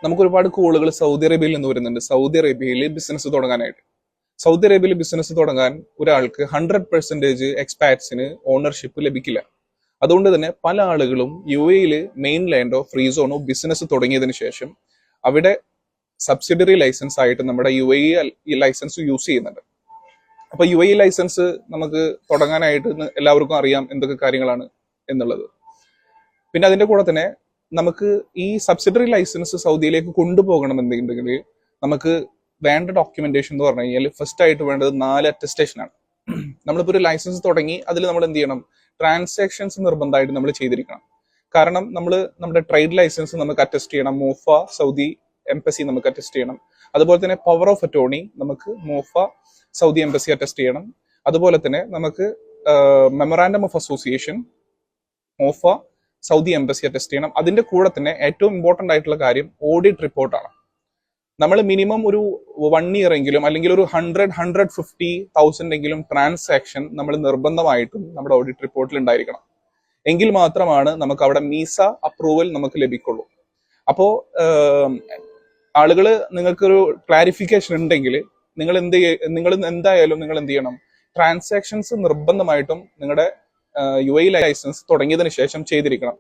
നമുക്ക് ഒരുപാട് കോളുകൾ സൗദി അറേബ്യയിൽ നിന്ന് വരുന്നുണ്ട്. സൗദി അറേബ്യയിൽ ബിസിനസ് തുടങ്ങാനായിട്ട്. സൗദി അറേബ്യയിൽ ബിസിനസ് തുടങ്ങാൻ ഒരാൾക്ക് 100% എക്സ്പാറ്റ്സിന് ഓണർഷിപ്പ് ലഭിക്കില്ല. അതുകൊണ്ട് തന്നെ പല ആളുകളും UAE മെയിൻ ലാൻഡോ ഫ്രീ സോണോ ബിസിനസ് തുടങ്ങിയതിനു ശേഷം അവിടെ സബ്സിഡറി ലൈസൻസ് ആയിട്ട് നമ്മുടെ UAE ലൈസൻസ് യൂസ് ചെയ്യുന്നുണ്ട്. അപ്പൊ UAE ലൈസൻസ് നമുക്ക് തുടങ്ങാനായിട്ട് എല്ലാവർക്കും അറിയാം എന്തൊക്കെ കാര്യങ്ങളാണ് എന്നുള്ളത്. പിന്നെ അതിന്റെ കൂടെ തന്നെ നമുക്ക് ഈ സബ്സിഡറി ലൈസൻസ് സൗദിയിലേക്ക് കൊണ്ടുപോകണമെന്നുണ്ടെങ്കിൽ നമുക്ക് വേണ്ട ഡോക്യുമെന്റേഷൻ എന്ന് പറഞ്ഞു കഴിഞ്ഞാൽ ഫസ്റ്റ് ആയിട്ട് വേണ്ടത് 4 അറ്റസ്റ്റേഷൻ ആണ്. നമ്മളിപ്പോൾ ഒരു ലൈസൻസ് തുടങ്ങി അതിൽ നമ്മൾ എന്ത് ചെയ്യണം? ട്രാൻസാക്ഷൻസ് നിർബന്ധമായിട്ട് നമ്മൾ ചെയ്തിരിക്കണം. കാരണം നമ്മുടെ ട്രേഡ് ലൈസൻസ് നമുക്ക് അറ്റസ്റ്റ് ചെയ്യണം. മോഫ സൗദി എംബസി നമുക്ക് അറ്റസ്റ്റ് ചെയ്യണം. അതുപോലെ തന്നെ പവർ ഓഫ് അറ്റോർണി നമുക്ക് മോഫ സൗദി എംബസി അറ്റസ്റ്റ് ചെയ്യണം. അതുപോലെ തന്നെ നമുക്ക് memorandum of association മോഫ Saudi embassy attest ചെയ്യണം. അതിന്റെ കൂടെ തന്നെ ഏറ്റവും ഇമ്പോർട്ടന്റ് ആയിട്ടുള്ള കാര്യം ഓഡിറ്റ് റിപ്പോർട്ടാണ്. നമ്മൾ മിനിമം ഒരു 1 ഇയർ എങ്കിലും അല്ലെങ്കിൽ ഒരു 150,000 എങ്കിലും ട്രാൻസാക്ഷൻ നമ്മൾ നിർബന്ധമായിട്ടും നമ്മുടെ ഓഡിറ്റ് റിപ്പോർട്ടിൽ ഉണ്ടായിരിക്കണം. എങ്കിൽ മാത്രമാണ് നമുക്ക് അവിടെ മീസ അപ്രൂവൽ നമുക്ക് ലഭിക്കുള്ളൂ. അപ്പോ ആളുകള് നിങ്ങൾക്കൊരു ക്ലാരിഫിക്കേഷൻ ഉണ്ടെങ്കിൽ നിങ്ങൾ എന്തായാലും നിങ്ങൾ എന്ത് ചെയ്യണം? ട്രാൻസാക്ഷൻസ് നിർബന്ധമായിട്ടും നിങ്ങളുടെ UAE ലൈസൻസ് തുടങ്ങിയതിന് ശേഷം ചെയ്തിരിക്കണം.